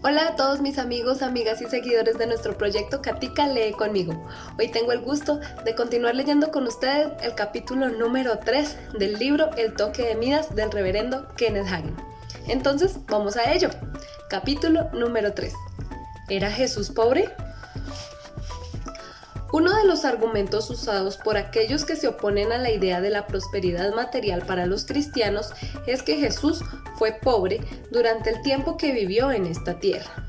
Hola a todos mis amigos, amigas y seguidores de nuestro proyecto Katica Lee Conmigo. Hoy tengo el gusto de continuar leyendo con ustedes el capítulo número 3 del libro El toque de Midas del reverendo Kenneth Hagin. Entonces, vamos a ello. Capítulo número 3. ¿Era Jesús pobre? Uno de los argumentos usados por aquellos que se oponen a la idea de la prosperidad material para los cristianos es que Jesús fue pobre durante el tiempo que vivió en esta tierra.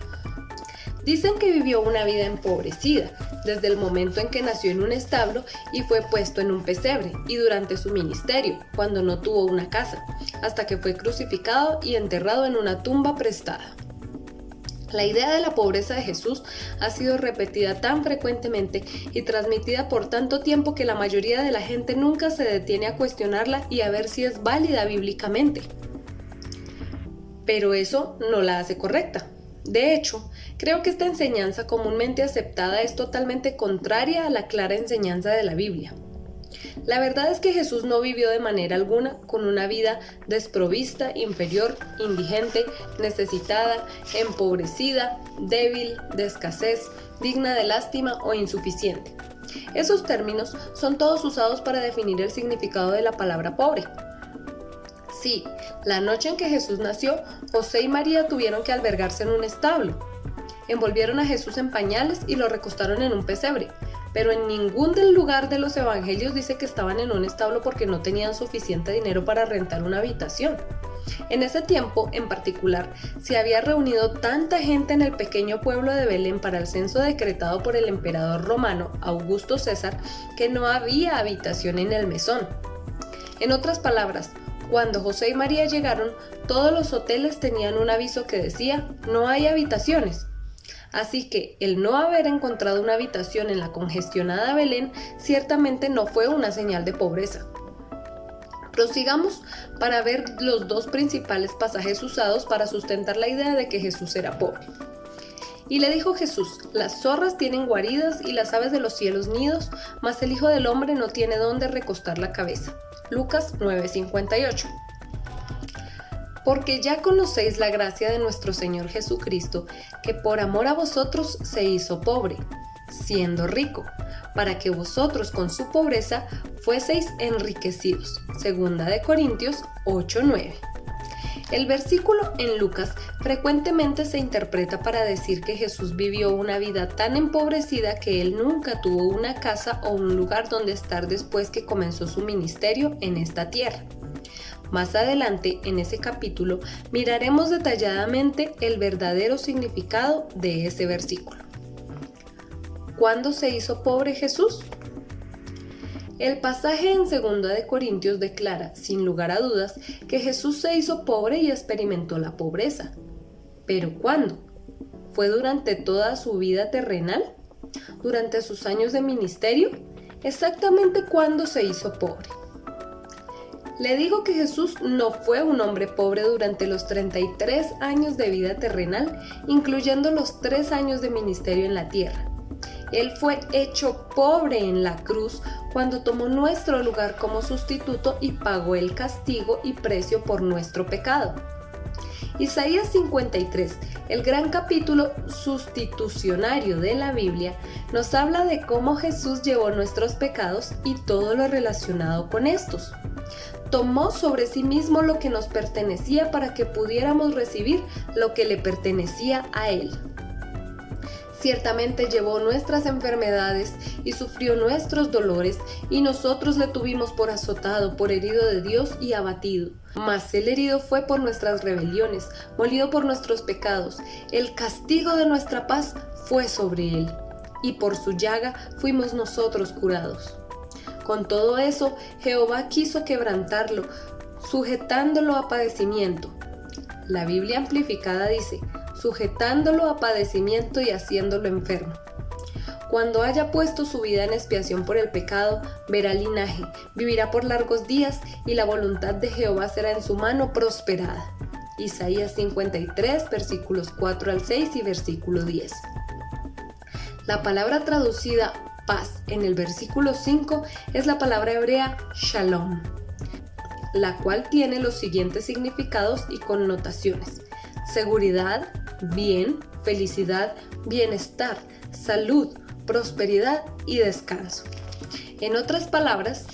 Dicen que vivió una vida empobrecida, desde el momento en que nació en un establo y fue puesto en un pesebre, y durante su ministerio, cuando no tuvo una casa, hasta que fue crucificado y enterrado en una tumba prestada. La idea de la pobreza de Jesús ha sido repetida tan frecuentemente y transmitida por tanto tiempo que la mayoría de la gente nunca se detiene a cuestionarla y a ver si es válida bíblicamente. Pero eso no la hace correcta. De hecho, creo que esta enseñanza comúnmente aceptada es totalmente contraria a la clara enseñanza de la Biblia. La verdad es que Jesús no vivió de manera alguna con una vida desprovista, inferior, indigente, necesitada, empobrecida, débil, de escasez, digna de lástima o insuficiente. Esos términos son todos usados para definir el significado de la palabra pobre. Sí, la noche en que Jesús nació, José y María tuvieron que albergarse en un establo. Envolvieron a Jesús en pañales y lo recostaron en un pesebre. Pero en ningún lugar de los evangelios dice que estaban en un establo porque no tenían suficiente dinero para rentar una habitación. En ese tiempo, en particular, se había reunido tanta gente en el pequeño pueblo de Belén para el censo decretado por el emperador romano Augusto César que no había habitación en el mesón. En otras palabras, cuando José y María llegaron, todos los hoteles tenían un aviso que decía "no hay habitaciones". Así que el no haber encontrado una habitación en la congestionada Belén ciertamente no fue una señal de pobreza. Prosigamos para ver los dos principales pasajes usados para sustentar la idea de que Jesús era pobre. Y le dijo Jesús: las zorras tienen guaridas y las aves de los cielos nidos, mas el Hijo del Hombre no tiene dónde recostar la cabeza. Lucas 9:58. Porque ya conocéis la gracia de nuestro Señor Jesucristo, que por amor a vosotros se hizo pobre, siendo rico, para que vosotros con su pobreza fueseis enriquecidos. Segunda de Corintios 8:9. El versículo en Lucas frecuentemente se interpreta para decir que Jesús vivió una vida tan empobrecida que él nunca tuvo una casa o un lugar donde estar después que comenzó su ministerio en esta tierra. Más adelante, en ese capítulo, miraremos detalladamente el verdadero significado de ese versículo. ¿Cuándo se hizo pobre Jesús? El pasaje en 2 de Corintios declara, sin lugar a dudas, que Jesús se hizo pobre y experimentó la pobreza. ¿Pero cuándo? ¿Fue durante toda su vida terrenal? ¿Durante sus años de ministerio? ¿Exactamente cuándo se hizo pobre? Le digo que Jesús no fue un hombre pobre durante los 33 años de vida terrenal, incluyendo los 3 años de ministerio en la tierra. Él fue hecho pobre en la cruz cuando tomó nuestro lugar como sustituto y pagó el castigo y precio por nuestro pecado. Isaías 53, el gran capítulo sustitucionario de la Biblia, nos habla de cómo Jesús llevó nuestros pecados y todo lo relacionado con estos. Tomó sobre sí mismo lo que nos pertenecía para que pudiéramos recibir lo que le pertenecía a Él. Ciertamente llevó nuestras enfermedades y sufrió nuestros dolores, y nosotros le tuvimos por azotado, por herido de Dios y abatido. Mas el herido fue por nuestras rebeliones, molido por nuestros pecados. El castigo de nuestra paz fue sobre él, y por su llaga fuimos nosotros curados. Con todo eso, Jehová quiso quebrantarlo, sujetándolo a padecimiento. La Biblia amplificada dice: sujetándolo a padecimiento y haciéndolo enfermo. Cuando haya puesto su vida en expiación por el pecado, verá linaje, vivirá por largos días, y la voluntad de Jehová será en su mano prosperada. Isaías 53, versículos 4 al 6 y versículo 10. La palabra traducida paz en el versículo 5 es la palabra hebrea shalom, la cual tiene los siguientes significados y connotaciones: seguridad, bien, felicidad, bienestar, salud, prosperidad y descanso. En otras palabras,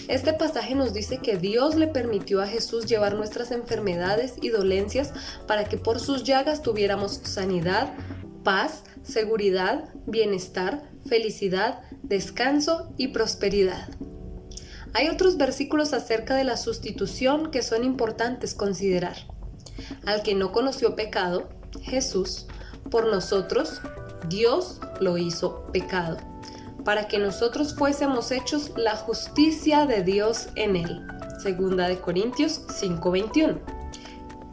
este pasaje nos dice que Dios le permitió a Jesús llevar nuestras enfermedades y dolencias para que por sus llagas tuviéramos sanidad, paz, seguridad, bienestar, felicidad, descanso y prosperidad. Hay otros versículos acerca de la sustitución que son importantes considerar. Al que no conoció pecado, Jesús, por nosotros, Dios lo hizo pecado, para que nosotros fuésemos hechos la justicia de Dios en él. 2 Corintios 5:21.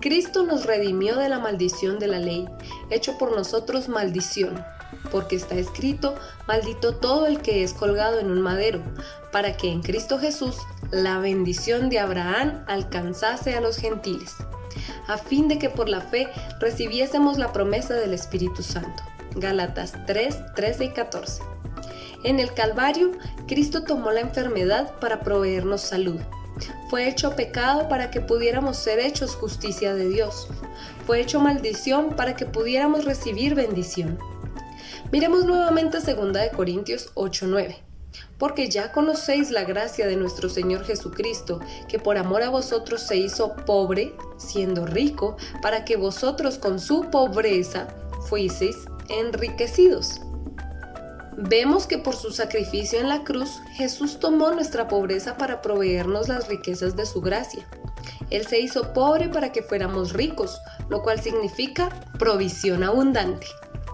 Cristo nos redimió de la maldición de la ley, hecho por nosotros maldición, porque está escrito: maldito todo el que es colgado en un madero, para que en Cristo Jesús la bendición de Abraham alcanzase a los gentiles, a fin de que por la fe recibiésemos la promesa del Espíritu Santo. Gálatas 3:13 y 14. En el Calvario, Cristo tomó la enfermedad para proveernos salud. Fue hecho pecado para que pudiéramos ser hechos justicia de Dios. Fue hecho maldición para que pudiéramos recibir bendición. Miremos nuevamente 2 Corintios 8:9. Porque ya conocéis la gracia de nuestro Señor Jesucristo, que por amor a vosotros se hizo pobre, siendo rico, para que vosotros con su pobreza fuiseis enriquecidos. Vemos que por su sacrificio en la cruz, Jesús tomó nuestra pobreza para proveernos las riquezas de su gracia. Él se hizo pobre para que fuéramos ricos, lo cual significa provisión abundante.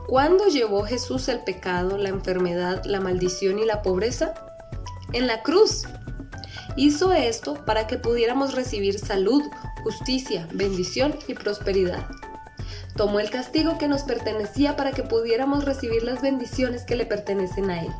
¿Cuándo llevó Jesús el pecado, la enfermedad, la maldición y la pobreza? En la cruz. Hizo esto para que pudiéramos recibir salud, justicia, bendición y prosperidad. Tomó el castigo que nos pertenecía para que pudiéramos recibir las bendiciones que le pertenecen a Él.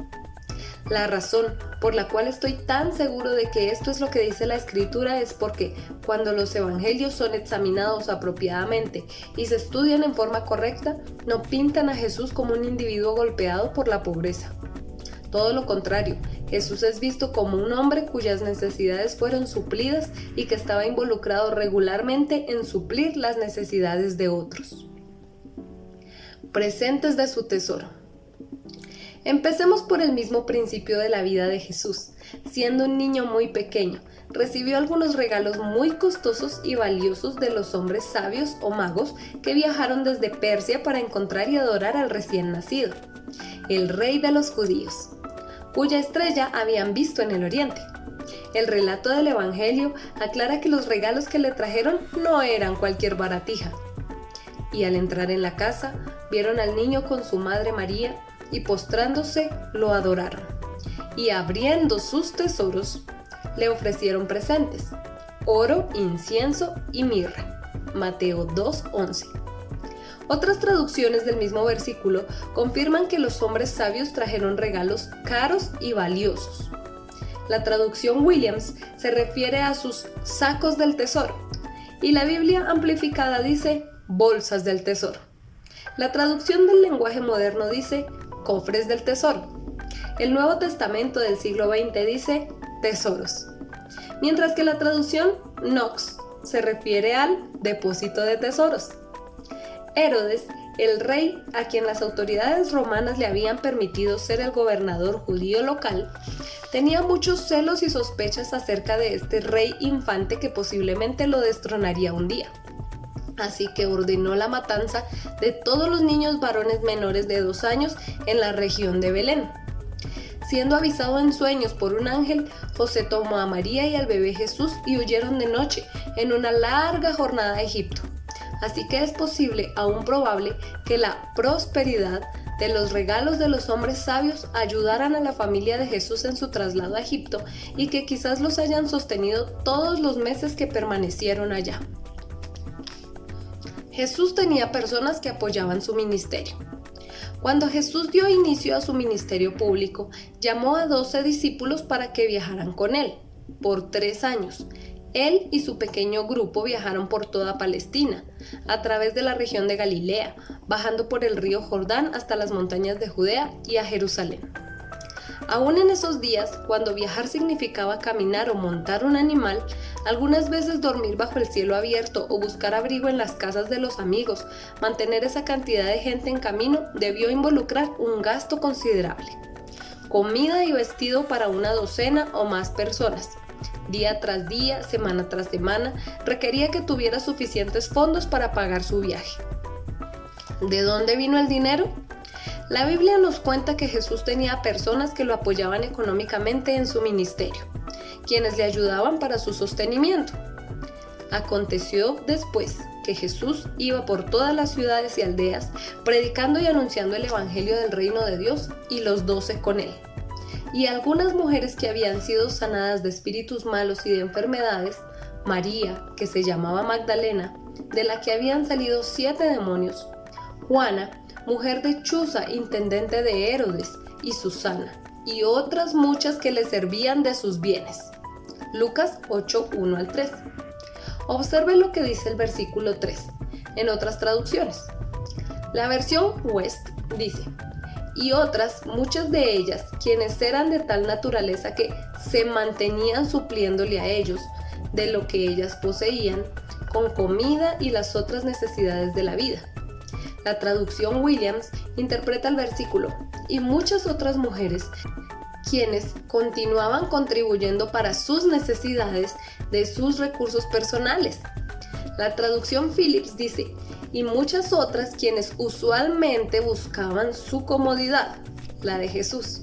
La razón por la cual estoy tan seguro de que esto es lo que dice la Escritura es porque cuando los evangelios son examinados apropiadamente y se estudian en forma correcta, no pintan a Jesús como un individuo golpeado por la pobreza. Todo lo contrario, Jesús es visto como un hombre cuyas necesidades fueron suplidas y que estaba involucrado regularmente en suplir las necesidades de otros. Presentes de su tesoro. Empecemos por el mismo principio de la vida de Jesús. Siendo un niño muy pequeño, recibió algunos regalos muy costosos y valiosos de los hombres sabios o magos que viajaron desde Persia para encontrar y adorar al recién nacido, el rey de los judíos, cuya estrella habían visto en el oriente. El relato del Evangelio aclara que los regalos que le trajeron no eran cualquier baratija. Y al entrar en la casa, vieron al niño con su madre María y postrándose lo adoraron. Y abriendo sus tesoros, le ofrecieron presentes: oro, incienso y mirra. Mateo 2:11. Otras traducciones del mismo versículo confirman que los hombres sabios trajeron regalos caros y valiosos. La traducción Williams se refiere a sus sacos del tesoro, y la Biblia amplificada dice bolsas del tesoro. La traducción del lenguaje moderno dice cofres del tesoro. El Nuevo Testamento del siglo XX dice tesoros, mientras que la traducción Knox se refiere al depósito de tesoros. Herodes, el rey a quien las autoridades romanas le habían permitido ser el gobernador judío local, tenía muchos celos y sospechas acerca de este rey infante que posiblemente lo destronaría un día. Así que ordenó la matanza de todos los niños varones menores de 2 años en la región de Belén. Siendo avisado en sueños por un ángel, José tomó a María y al bebé Jesús y huyeron de noche en una larga jornada a Egipto. Así que es posible, aún probable, que la prosperidad de los regalos de los hombres sabios ayudaran a la familia de Jesús en su traslado a Egipto y que quizás los hayan sostenido todos los meses que permanecieron allá. Jesús tenía personas que apoyaban su ministerio. Cuando Jesús dio inicio a su ministerio público, llamó a 12 discípulos para que viajaran con él por 3 años. Él y su pequeño grupo viajaron por toda Palestina, a través de la región de Galilea, bajando por el río Jordán hasta las montañas de Judea y a Jerusalén. Aún en esos días, cuando viajar significaba caminar o montar un animal, algunas veces dormir bajo el cielo abierto o buscar abrigo en las casas de los amigos, mantener esa cantidad de gente en camino debió involucrar un gasto considerable. Comida y vestido para una docena o más personas. Día tras día, semana tras semana, requería que tuviera suficientes fondos para pagar su viaje. ¿De dónde vino el dinero? La Biblia nos cuenta que Jesús tenía personas que lo apoyaban económicamente en su ministerio, quienes le ayudaban para su sostenimiento. Aconteció después que Jesús iba por todas las ciudades y aldeas, predicando y anunciando el evangelio del reino de Dios, y los 12 con él. Y algunas mujeres que habían sido sanadas de espíritus malos y de enfermedades, María, que se llamaba Magdalena, de la que habían salido 7 demonios, Juana, mujer de Chuza, intendente de Herodes, y Susana, y otras muchas que le servían de sus bienes. Lucas 8, 1 al 3. Observe lo que dice el versículo 3, en otras traducciones. La versión West dice: y otras, muchas de ellas, quienes eran de tal naturaleza que se mantenían supliéndole a ellos, de lo que ellas poseían, con comida y las otras necesidades de la vida. La traducción Williams interpreta el versículo: y muchas otras mujeres, quienes continuaban contribuyendo para sus necesidades de sus recursos personales. La traducción Phillips dice: y muchas otras quienes usualmente buscaban su comodidad, la de Jesús,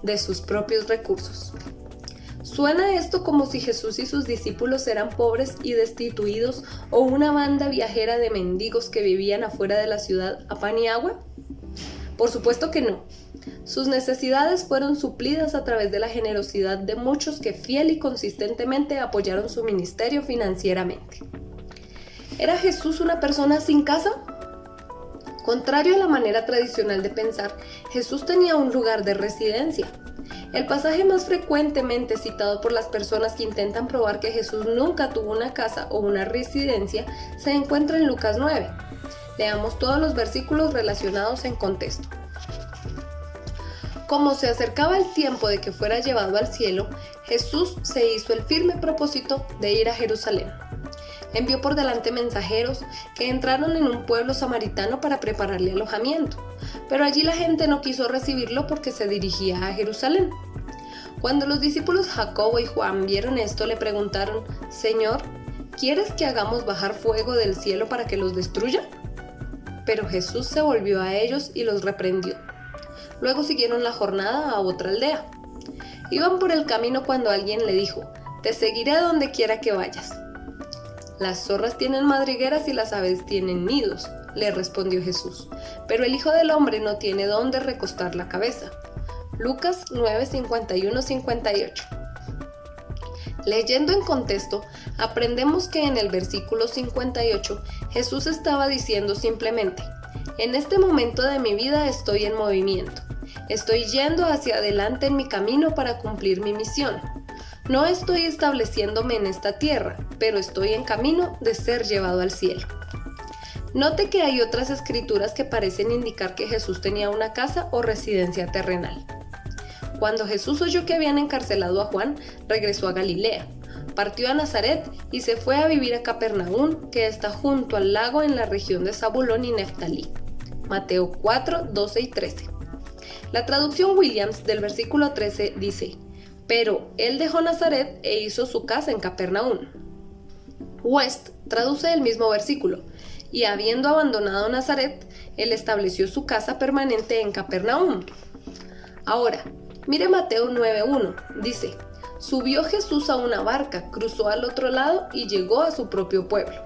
de sus propios recursos. ¿Suena esto como si Jesús y sus discípulos eran pobres y destituidos o una banda viajera de mendigos que vivían afuera de la ciudad a pan y agua? Por supuesto que no. Sus necesidades fueron suplidas a través de la generosidad de muchos que fiel y consistentemente apoyaron su ministerio financieramente. ¿Era Jesús una persona sin casa? Contrario a la manera tradicional de pensar, Jesús tenía un lugar de residencia. El pasaje más frecuentemente citado por las personas que intentan probar que Jesús nunca tuvo una casa o una residencia se encuentra en Lucas 9. Leamos todos los versículos relacionados en contexto. Como se acercaba el tiempo de que fuera llevado al cielo, Jesús se hizo el firme propósito de ir a Jerusalén. Envió por delante mensajeros que entraron en un pueblo samaritano para prepararle alojamiento, pero allí la gente no quiso recibirlo porque se dirigía a Jerusalén. Cuando los discípulos Jacobo y Juan vieron esto, le preguntaron: Señor, ¿quieres que hagamos bajar fuego del cielo para que los destruya? Pero Jesús se volvió a ellos y los reprendió. Luego siguieron la jornada a otra aldea. Iban por el camino cuando alguien le dijo: Te seguiré a donde quiera que vayas. Las zorras tienen madrigueras y las aves tienen nidos, le respondió Jesús, pero el Hijo del Hombre no tiene dónde recostar la cabeza. Lucas 9, 51-58. Leyendo en contexto, aprendemos que en el versículo 58 Jesús estaba diciendo simplemente: en este momento de mi vida estoy en movimiento, estoy yendo hacia adelante en mi camino para cumplir mi misión. No estoy estableciéndome en esta tierra, pero estoy en camino de ser llevado al cielo. Note que hay otras escrituras que parecen indicar que Jesús tenía una casa o residencia terrenal. Cuando Jesús oyó que habían encarcelado a Juan, regresó a Galilea, partió a Nazaret y se fue a vivir a Capernaum, que está junto al lago en la región de Zabulón y Neftalí. Mateo 4, 12 y 13. La traducción Williams del versículo 13 dice: pero él dejó Nazaret e hizo su casa en Capernaum. West traduce el mismo versículo: y habiendo abandonado Nazaret, él estableció su casa permanente en Capernaum. Ahora, mire Mateo 9:1, dice: subió Jesús a una barca, cruzó al otro lado y llegó a su propio pueblo.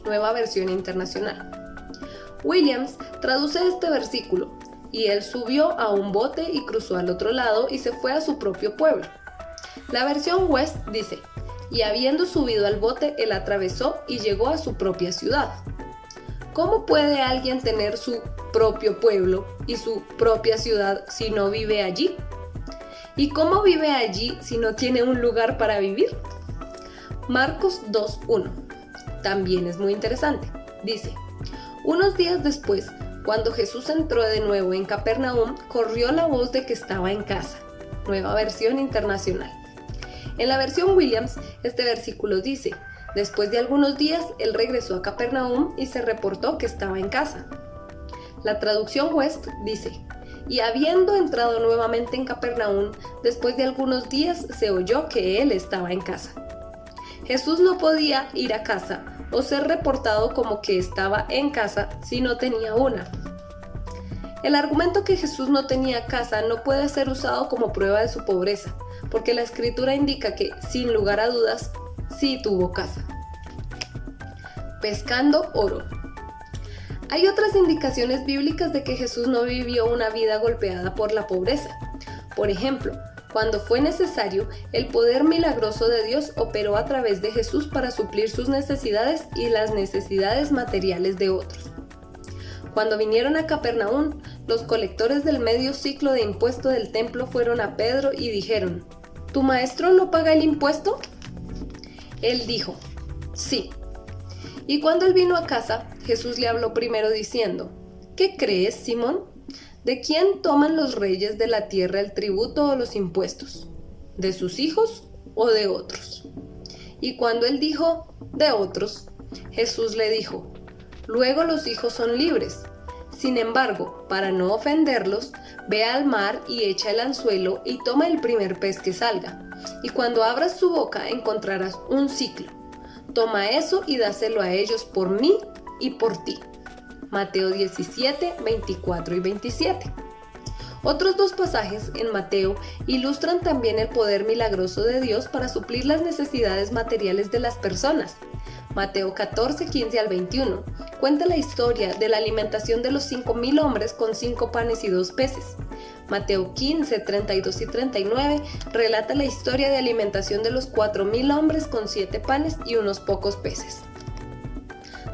Nueva versión internacional. Williams traduce este versículo: y él subió a un bote y cruzó al otro lado y se fue a su propio pueblo. La versión West dice: y habiendo subido al bote, él atravesó y llegó a su propia ciudad. ¿Cómo puede alguien tener su propio pueblo y su propia ciudad si no vive allí? ¿Y cómo vive allí si no tiene un lugar para vivir? Marcos 2:1 también es muy interesante. Dice: unos días después, cuando Jesús entró de nuevo en Capernaum, corrió la voz de que estaba en casa. Nueva Versión Internacional. En la versión Williams, este versículo dice: después de algunos días, él regresó a Capernaum y se reportó que estaba en casa. La traducción West dice: y habiendo entrado nuevamente en Capernaum, después de algunos días se oyó que él estaba en casa. Jesús no podía ir a casa o ser reportado como que estaba en casa si no tenía una. El argumento que Jesús no tenía casa no puede ser usado como prueba de su pobreza, porque la Escritura indica que, sin lugar a dudas, sí tuvo casa. Pescando oro. Hay otras indicaciones bíblicas de que Jesús no vivió una vida golpeada por la pobreza. Por ejemplo, cuando fue necesario, el poder milagroso de Dios operó a través de Jesús para suplir sus necesidades y las necesidades materiales de otros. Cuando vinieron a Capernaum, los colectores del medio ciclo de impuesto del templo fueron a Pedro y dijeron: ¿tu maestro no paga el impuesto? Él dijo: sí. Y cuando él vino a casa, Jesús le habló primero diciendo: ¿qué crees, Simón? ¿De quién toman los reyes de la tierra el tributo o los impuestos? ¿De sus hijos o de otros? Y cuando él dijo: de otros, Jesús le dijo: luego los hijos son libres. Sin embargo, para no ofenderlos, ve al mar y echa el anzuelo y toma el primer pez que salga. Y cuando abras su boca encontrarás un siclo. Toma eso y dáselo a ellos por mí y por ti. Mateo 17, 24 y 27. Otros dos pasajes en Mateo ilustran también el poder milagroso de Dios para suplir las necesidades materiales de las personas. Mateo 14, 15 al 21 cuenta la historia de la alimentación de los 5,000 hombres con 5 panes y 2 peces. Mateo 15, 32 y 39 relata la historia de alimentación de los 4,000 hombres con 7 panes y unos pocos peces.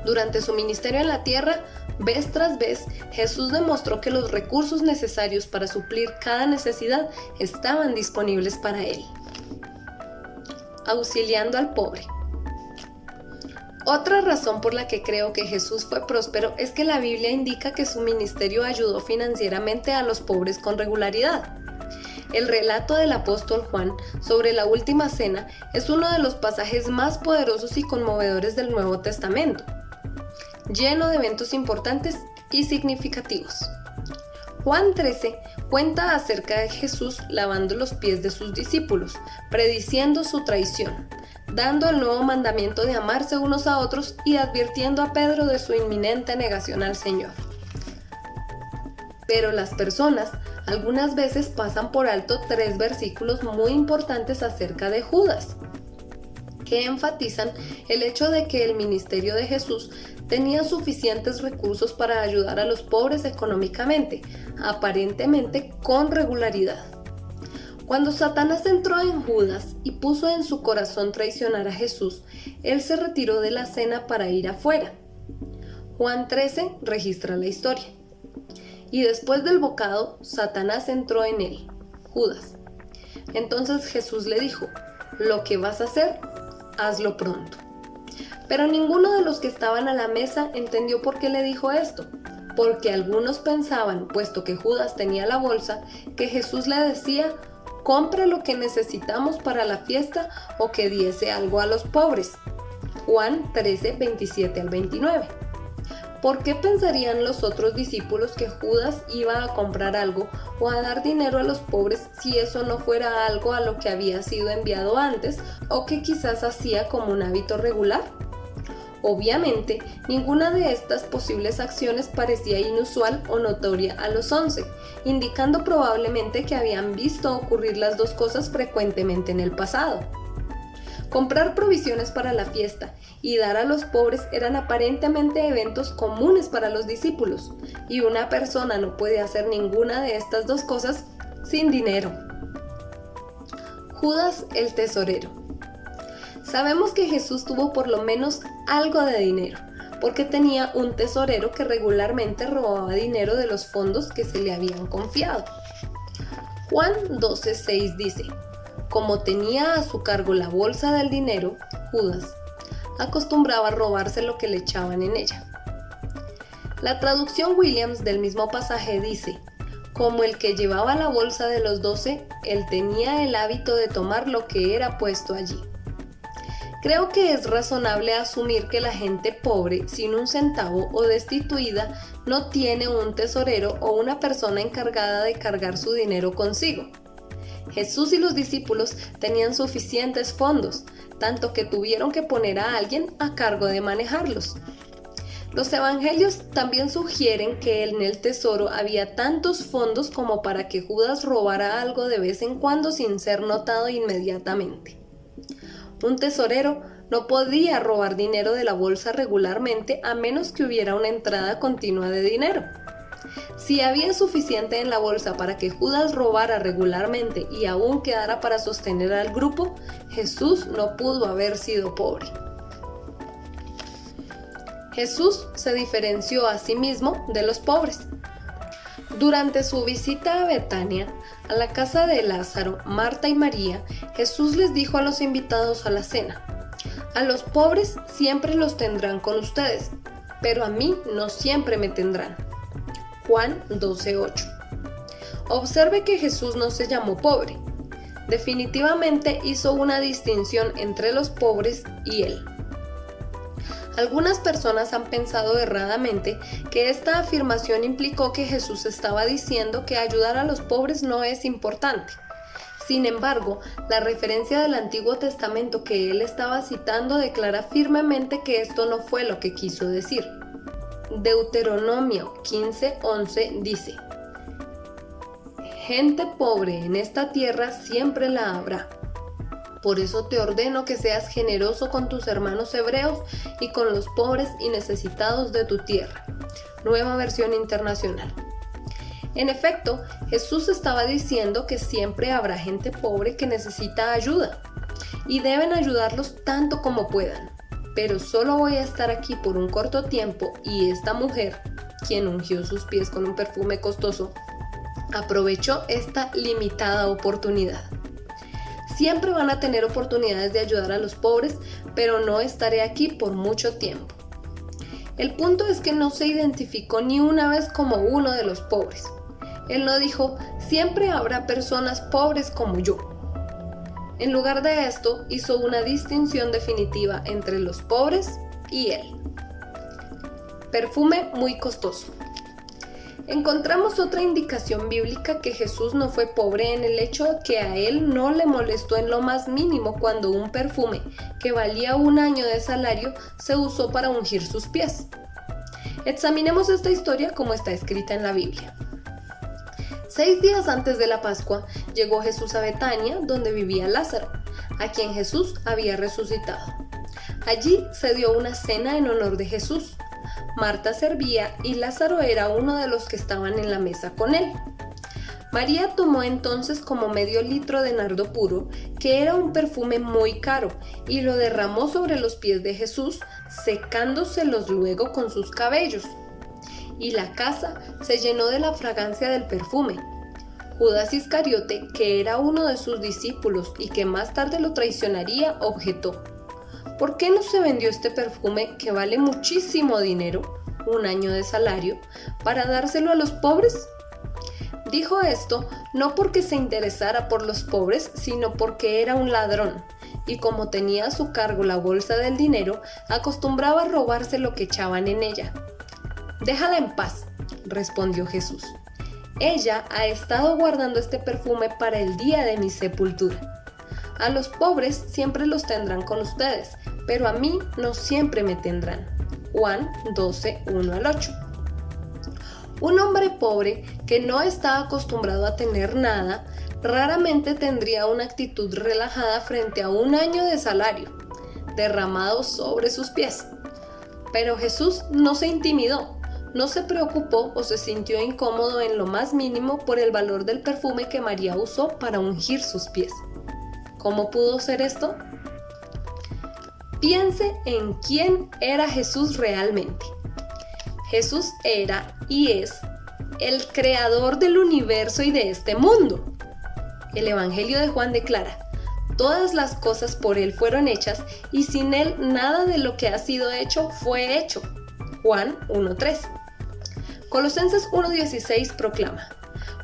Durante su ministerio en la tierra, vez tras vez, Jesús demostró que los recursos necesarios para suplir cada necesidad estaban disponibles para él. Auxiliando al pobre. Otra razón por la que creo que Jesús fue próspero es que la Biblia indica que su ministerio ayudó financieramente a los pobres con regularidad. El relato del apóstol Juan sobre la última cena es uno de los pasajes más poderosos y conmovedores del Nuevo Testamento, lleno de eventos importantes y significativos. Juan 13 cuenta acerca de Jesús lavando los pies de sus discípulos, prediciendo su traición, dando el nuevo mandamiento de amarse unos a otros y advirtiendo a Pedro de su inminente negación al Señor. Pero las personas algunas veces pasan por alto 3 versículos muy importantes acerca de Judas, que enfatizan el hecho de que el ministerio de Jesús tenía suficientes recursos para ayudar a los pobres económicamente, aparentemente con regularidad. Cuando Satanás entró en Judas y puso en su corazón traicionar a Jesús, él se retiró de la cena para ir afuera. Juan 13 registra la historia. Y después del bocado, Satanás entró en él, Judas. Entonces Jesús le dijo: lo que vas a hacer, hazlo pronto. Pero ninguno de los que estaban a la mesa entendió por qué le dijo esto, porque algunos pensaban, puesto que Judas tenía la bolsa, que Jesús le decía: compre lo que necesitamos para la fiesta o que diese algo a los pobres. Juan 13, 27 al 29. ¿Por qué pensarían los otros discípulos que Judas iba a comprar algo o a dar dinero a los pobres si eso no fuera algo a lo que había sido enviado antes o que quizás hacía como un hábito regular? Obviamente, ninguna de estas posibles acciones parecía inusual o notoria a los 11, indicando probablemente que habían visto ocurrir las dos cosas frecuentemente en el pasado. Comprar provisiones para la fiesta y dar a los pobres eran aparentemente eventos comunes para los discípulos, y una persona no puede hacer ninguna de estas dos cosas sin dinero. Judas el tesorero. Sabemos que Jesús tuvo por lo menos algo de dinero, porque tenía un tesorero que regularmente robaba dinero de los fondos que se le habían confiado. Juan 12:6 dice: como tenía a su cargo la bolsa del dinero, Judas acostumbraba a robarse lo que le echaban en ella. La traducción Williams del mismo pasaje dice: Como el que llevaba la bolsa de los 12, él tenía el hábito de tomar lo que era puesto allí. Creo que es razonable asumir que la gente pobre, sin un centavo o destituida, no tiene un tesorero o una persona encargada de cargar su dinero consigo. Jesús y los discípulos tenían suficientes fondos, tanto que tuvieron que poner a alguien a cargo de manejarlos. Los evangelios también sugieren que en el tesoro había tantos fondos como para que Judas robara algo de vez en cuando sin ser notado inmediatamente. Un tesorero no podía robar dinero de la bolsa regularmente a menos que hubiera una entrada continua de dinero. Si había suficiente en la bolsa para que Judas robara regularmente y aún quedara para sostener al grupo, Jesús no pudo haber sido pobre. Jesús se diferenció a sí mismo de los pobres. Durante su visita a Betania, a la casa de Lázaro, Marta y María, Jesús les dijo a los invitados a la cena: «A los pobres siempre los tendrán con ustedes, pero a mí no siempre me tendrán». Juan 12:8. Observe que Jesús no se llamó pobre. Definitivamente hizo una distinción entre los pobres y él. Algunas personas han pensado erradamente que esta afirmación implicó que Jesús estaba diciendo que ayudar a los pobres no es importante. Sin embargo, la referencia del Antiguo Testamento que él estaba citando declara firmemente que esto no fue lo que quiso decir. Deuteronomio 15:11 dice: «Gente pobre en esta tierra siempre la habrá. Por eso te ordeno que seas generoso con tus hermanos hebreos y con los pobres y necesitados de tu tierra». Nueva versión internacional. En efecto, Jesús estaba diciendo que siempre habrá gente pobre que necesita ayuda y deben ayudarlos tanto como puedan. Pero solo voy a estar aquí por un corto tiempo y esta mujer, quien ungió sus pies con un perfume costoso, aprovechó esta limitada oportunidad. Siempre van a tener oportunidades de ayudar a los pobres, pero no estaré aquí por mucho tiempo. El punto es que no se identificó ni una vez como uno de los pobres. Él no dijo: «Siempre habrá personas pobres como yo». En lugar de esto, hizo una distinción definitiva entre los pobres y él. Perfume muy costoso. Encontramos otra indicación bíblica que Jesús no fue pobre en el hecho de que a él no le molestó en lo más mínimo cuando un perfume que valía un año de salario se usó para ungir sus pies. Examinemos esta historia como está escrita en la Biblia. 6 días antes de la Pascua, llegó Jesús a Betania, donde vivía Lázaro, a quien Jesús había resucitado. Allí se dio una cena en honor de Jesús. Marta servía y Lázaro era uno de los que estaban en la mesa con él. María tomó entonces como medio litro de nardo puro, que era un perfume muy caro, y lo derramó sobre los pies de Jesús, secándoselos luego con sus cabellos. Y la casa se llenó de la fragancia del perfume. Judas Iscariote, que era uno de sus discípulos y que más tarde lo traicionaría, objetó: «¿Por qué no se vendió este perfume que vale muchísimo dinero, un año de salario, para dárselo a los pobres?» Dijo esto no porque se interesara por los pobres, sino porque era un ladrón, y como tenía a su cargo la bolsa del dinero, acostumbraba a robarse lo que echaban en ella. «Déjala en paz», respondió Jesús. «Ella ha estado guardando este perfume para el día de mi sepultura. A los pobres siempre los tendrán con ustedes, pero a mí no siempre me tendrán». Juan 12:1-8. Un hombre pobre que no está acostumbrado a tener nada, raramente tendría una actitud relajada frente a un año de salario derramado sobre sus pies. Pero Jesús no se intimidó. No se preocupó o se sintió incómodo en lo más mínimo por el valor del perfume que María usó para ungir sus pies. ¿Cómo pudo ser esto? Piense en quién era Jesús realmente. Jesús era y es el creador del universo y de este mundo. El Evangelio de Juan declara: «Todas las cosas por él fueron hechas y sin él nada de lo que ha sido hecho fue hecho». Juan 1:3. Colosenses 1:16 proclama: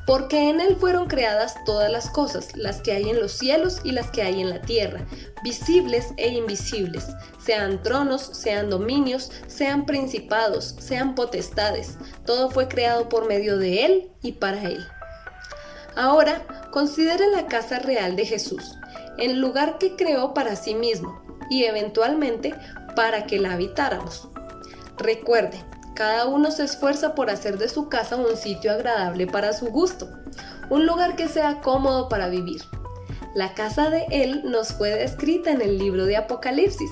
porque en él fueron creadas todas las cosas, las que hay en los cielos y las que hay en la tierra, visibles e invisibles, sean tronos, sean dominios, sean principados, sean potestades. Todo fue creado por medio de él y para él. Ahora, considere la casa real de Jesús, el lugar que creó para sí mismo y eventualmente para que la habitáramos. Recuerde, cada uno se esfuerza por hacer de su casa un sitio agradable para su gusto, un lugar que sea cómodo para vivir. La casa de Él nos fue descrita en el libro de Apocalipsis.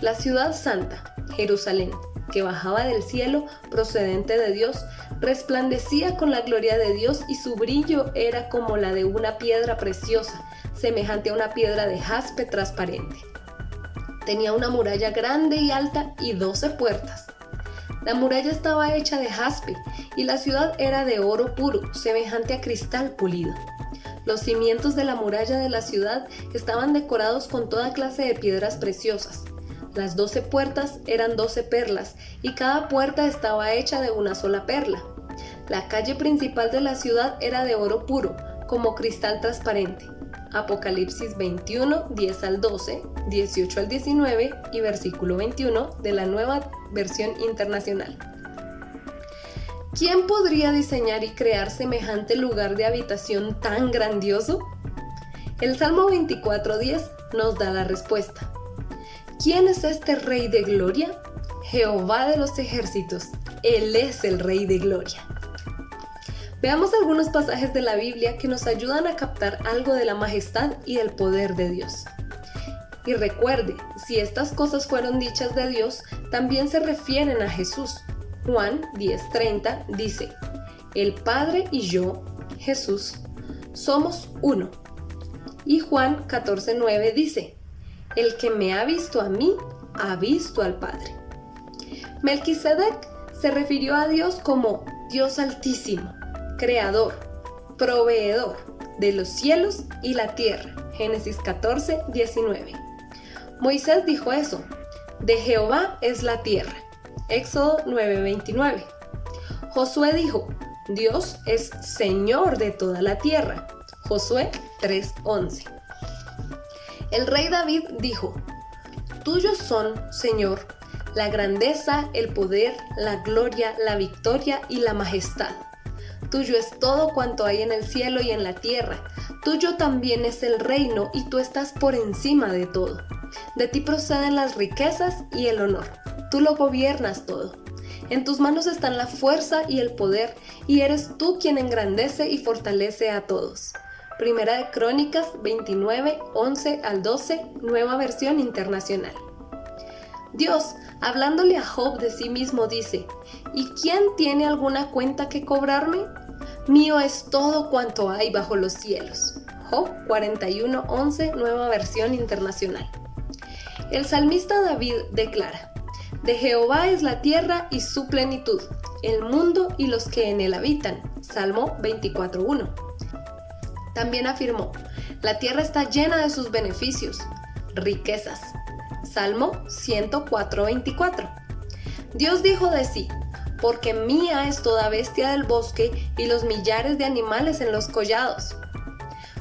La ciudad santa, Jerusalén, que bajaba del cielo procedente de Dios, resplandecía con la gloria de Dios y su brillo era como la de una piedra preciosa, semejante a una piedra de jaspe transparente. Tenía una muralla grande y alta y 12 puertas. La muralla estaba hecha de jaspe y la ciudad era de oro puro, semejante a cristal pulido. Los cimientos de la muralla de la ciudad estaban decorados con toda clase de piedras preciosas. Las 12 puertas eran 12 perlas y cada puerta estaba hecha de una sola perla. La calle principal de la ciudad era de oro puro, como cristal transparente. Apocalipsis 21, 10 al 12, 18 al 19 y versículo 21 de la Nueva Versión Internacional. ¿Quién podría diseñar y crear semejante lugar de habitación tan grandioso? El Salmo 24:10 nos da la respuesta. ¿Quién es este Rey de Gloria? Jehová de los ejércitos, Él es el Rey de Gloria. Veamos algunos pasajes de la Biblia que nos ayudan a captar algo de la majestad y el poder de Dios. Y recuerde, si estas cosas fueron dichas de Dios, también se refieren a Jesús. Juan 10:30 dice, el Padre y yo, Jesús, somos uno. Y Juan 14:9 dice, el que me ha visto a mí, ha visto al Padre. Melquisedec se refirió a Dios como Dios Altísimo, Creador, Proveedor de los cielos y la tierra. Génesis 14:19. Moisés dijo eso, de Jehová es la tierra. Éxodo 9:29. Josué dijo, Dios es Señor de toda la tierra. Josué 3:11. El rey David dijo, tuyos son, Señor, la grandeza, el poder, la gloria, la victoria y la majestad. Tuyo es todo cuanto hay en el cielo y en la tierra. Tuyo también es el reino y tú estás por encima de todo. De ti proceden las riquezas y el honor. Tú lo gobiernas todo. En tus manos están la fuerza y el poder y eres tú quien engrandece y fortalece a todos. Primera de Crónicas 29, 11 al 12, Nueva Versión Internacional. Dios, hablándole a Job de sí mismo, dice, ¿y quién tiene alguna cuenta que cobrarme? Mío es todo cuanto hay bajo los cielos. Job 41, 11, Nueva Versión Internacional. El salmista David declara, de Jehová es la tierra y su plenitud, el mundo y los que en él habitan. Salmo 24:1. También afirmó, la tierra está llena de sus beneficios, riquezas. Salmo 104:24. Dios dijo de sí, porque mía es toda bestia del bosque y los millares de animales en los collados.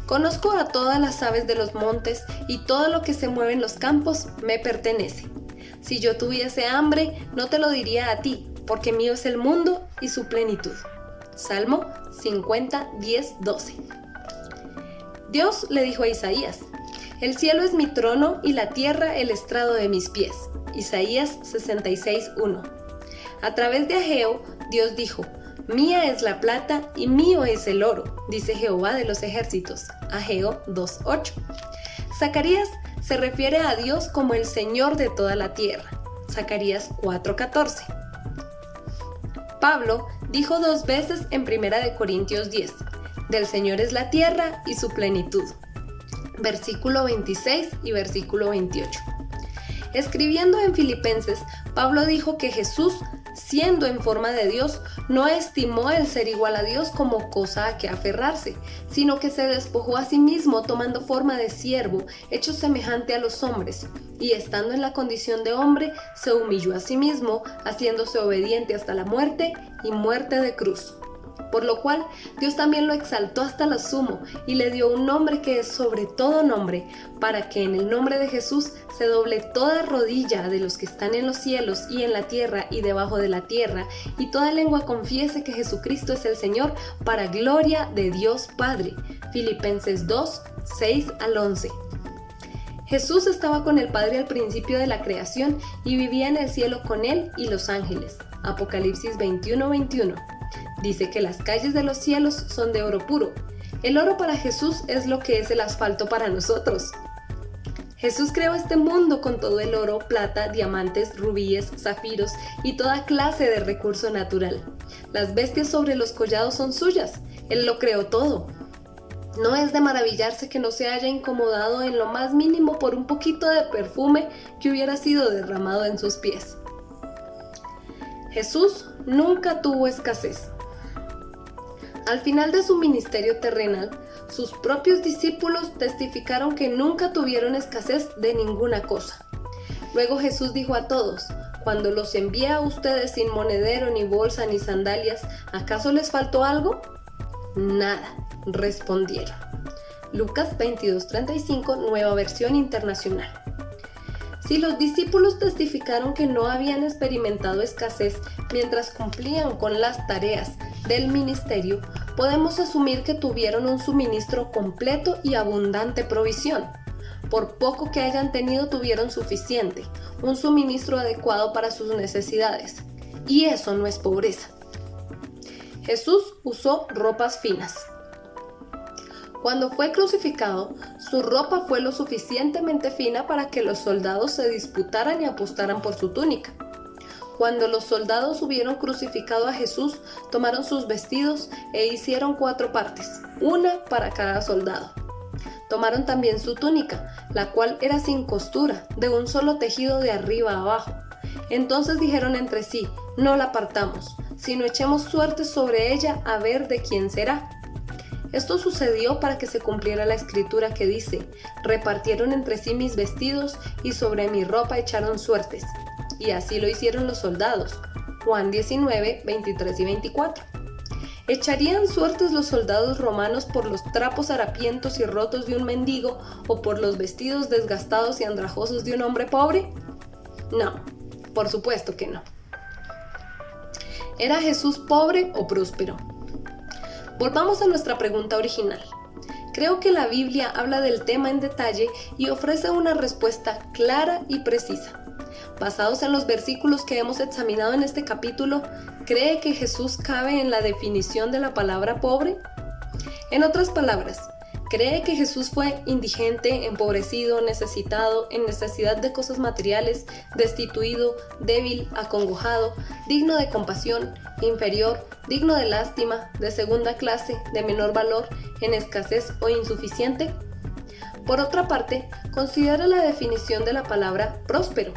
Conozco a todas las aves de los montes y todo lo que se mueve en los campos me pertenece. Si yo tuviese hambre, no te lo diría a ti, porque mío es el mundo y su plenitud. Salmo 50, 10, 12. Dios le dijo a Isaías, el cielo es mi trono y la tierra el estrado de mis pies. Isaías 66, 1. A través de Ageo, Dios dijo, mía es la plata y mío es el oro, dice Jehová de los ejércitos. Ageo 2:8. Zacarías se refiere a Dios como el Señor de toda la tierra. Zacarías 4:14. Pablo dijo 2 veces en 1 Corintios 10, del Señor es la tierra y su plenitud. Versículo 26 y versículo 28. Escribiendo en Filipenses, Pablo dijo que Jesús, siendo en forma de Dios, no estimó el ser igual a Dios como cosa a que aferrarse, sino que se despojó a sí mismo tomando forma de siervo, hecho semejante a los hombres, y estando en la condición de hombre, se humilló a sí mismo, haciéndose obediente hasta la muerte y muerte de cruz. Por lo cual Dios también lo exaltó hasta lo sumo y le dio un nombre que es sobre todo nombre, para que en el nombre de Jesús se doble toda rodilla de los que están en los cielos y en la tierra y debajo de la tierra, y toda lengua confiese que Jesucristo es el Señor, para gloria de Dios Padre. Filipenses 2, 6 al 11. Jesús estaba con el Padre al principio de la creación y vivía en el cielo con Él y los ángeles. Apocalipsis 21, 21. Dice que las calles de los cielos son de oro puro. El oro para Jesús es lo que es el asfalto para nosotros. Jesús creó este mundo con todo el oro, plata, diamantes, rubíes, zafiros y toda clase de recurso natural. Las bestias sobre los collados son suyas. Él lo creó todo. No es de maravillarse que no se haya incomodado en lo más mínimo por un poquito de perfume que hubiera sido derramado en sus pies. Jesús nunca tuvo escasez. Al final de su ministerio terrenal, sus propios discípulos testificaron que nunca tuvieron escasez de ninguna cosa. Luego Jesús dijo a todos: cuando los envié a ustedes sin monedero, ni bolsa, ni sandalias, ¿acaso les faltó algo? Nada, respondieron. Lucas 22:35, Nueva Versión Internacional. Si los discípulos testificaron que no habían experimentado escasez mientras cumplían con las tareas del ministerio, podemos asumir que tuvieron un suministro completo y abundante provisión. Por poco que hayan tenido, tuvieron suficiente, un suministro adecuado para sus necesidades. Y eso no es pobreza. Jesús usó ropas finas. Cuando fue crucificado, su ropa fue lo suficientemente fina para que los soldados se disputaran y apostaran por su túnica. Cuando los soldados hubieron crucificado a Jesús, tomaron sus vestidos e hicieron 4 partes, una para cada soldado. Tomaron también su túnica, la cual era sin costura, de un solo tejido de arriba a abajo. Entonces dijeron entre sí: no la partamos, sino echemos suerte sobre ella a ver de quién será. Esto sucedió para que se cumpliera la escritura que dice: repartieron entre sí mis vestidos y sobre mi ropa echaron suertes. Y así lo hicieron los soldados. Juan 19, 23 y 24. ¿Echarían suertes los soldados romanos por los trapos harapientos y rotos de un mendigo o por los vestidos desgastados y andrajosos de un hombre pobre? No, por supuesto que no. ¿Era Jesús pobre o próspero? Volvamos a nuestra pregunta original. Creo que la Biblia habla del tema en detalle y ofrece una respuesta clara y precisa. Basados en los versículos que hemos examinado en este capítulo, ¿cree que Jesús cabe en la definición de la palabra pobre? En otras palabras, ¿cree que Jesús fue indigente, empobrecido, necesitado, en necesidad de cosas materiales, destituido, débil, acongojado, digno de compasión, inferior, digno de lástima, de segunda clase, de menor valor, en escasez o insuficiente? Por otra parte, considera la definición de la palabra próspero,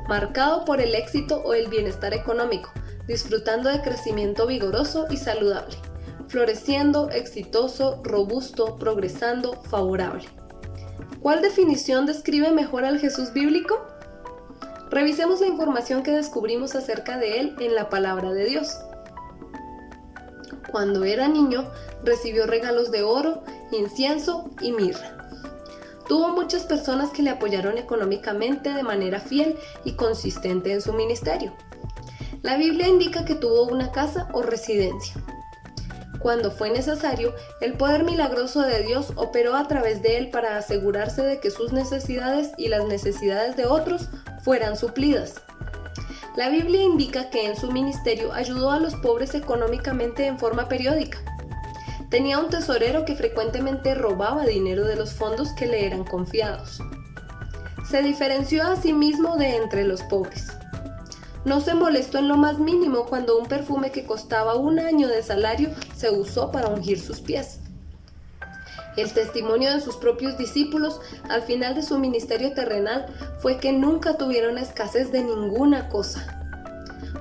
marcado por el éxito o el bienestar económico, disfrutando de crecimiento vigoroso y saludable, floreciendo, exitoso, robusto, progresando, favorable. ¿Cuál definición describe mejor al Jesús bíblico? Revisemos la información que descubrimos acerca de él en la palabra de Dios. Cuando era niño, recibió regalos de oro, incienso y mirra. Tuvo muchas personas que le apoyaron económicamente de manera fiel y consistente en su ministerio. La Biblia indica que tuvo una casa o residencia. Cuando fue necesario, el poder milagroso de Dios operó a través de él para asegurarse de que sus necesidades y las necesidades de otros fueran suplidas. La Biblia indica que en su ministerio ayudó a los pobres económicamente en forma periódica. Tenía un tesorero que frecuentemente robaba dinero de los fondos que le eran confiados. Se diferenció a sí mismo de entre los pobres. No se molestó en lo más mínimo cuando un perfume que costaba 1 año de salario se usó para ungir sus pies. El testimonio de sus propios discípulos al final de su ministerio terrenal fue que nunca tuvieron escasez de ninguna cosa.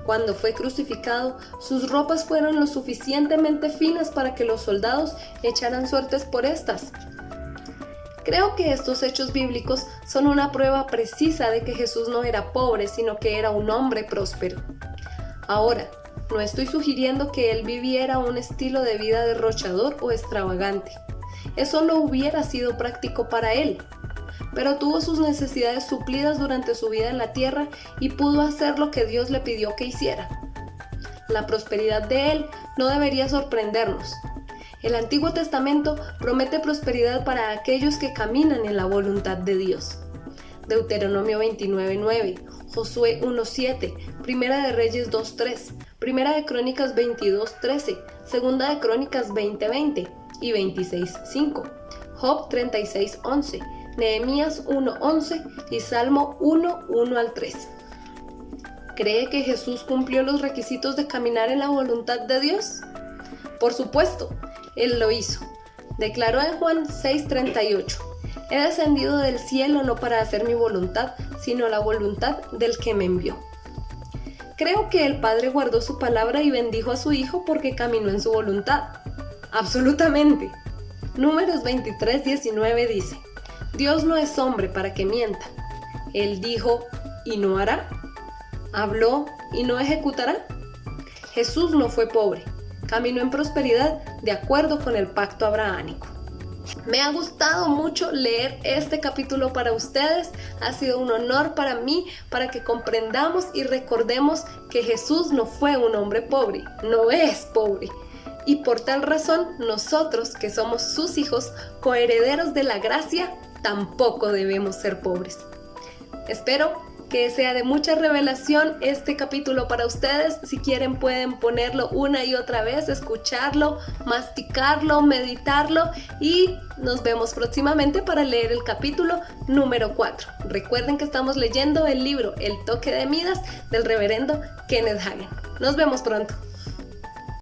Cuando fue crucificado, sus ropas fueron lo suficientemente finas para que los soldados echaran suertes por estas. Creo que estos hechos bíblicos son una prueba precisa de que Jesús no era pobre, sino que era un hombre próspero. Ahora, No estoy sugiriendo que él viviera un estilo de vida derrochador o extravagante. Eso no hubiera sido práctico para él. Pero tuvo sus necesidades suplidas durante su vida en la tierra y pudo hacer lo que Dios le pidió que hiciera. La prosperidad de él no debería sorprendernos. El Antiguo Testamento promete prosperidad para aquellos que caminan en la voluntad de Dios. Deuteronomio 29:9, Josué 1:7, Primera de Reyes 2:3, Primera de Crónicas 22:13, Segunda de Crónicas 20:20 y 26:5, Job 36:11, Nehemías 1:11 y Salmo 1:1 al 3. ¿Cree que Jesús cumplió los requisitos de caminar en la voluntad de Dios? Por supuesto, Él lo hizo. Declaró en Juan 6:38, he descendido del cielo no para hacer mi voluntad, sino la voluntad del que me envió. Creo que el Padre guardó su palabra y bendijo a su Hijo porque caminó en su voluntad. Absolutamente. Números 23:19 dice, Dios no es hombre para que mienta. Él dijo, ¿y no hará? ¿Habló y no ejecutará? Jesús no fue pobre. Caminó en prosperidad de acuerdo con el pacto abrahámico. Me ha gustado mucho leer este capítulo para ustedes. Ha sido un honor para mí, para que comprendamos y recordemos que Jesús no fue un hombre pobre, no es pobre. Y por tal razón, nosotros que somos sus hijos, coherederos de la gracia, tampoco debemos ser pobres. Espero que sea de mucha revelación este capítulo para ustedes. Si quieren pueden ponerlo una y otra vez, escucharlo, masticarlo, meditarlo y nos vemos próximamente para leer el capítulo número 4. Recuerden que estamos leyendo el libro El toque de Midas del reverendo Kenneth Hagin. Nos vemos pronto.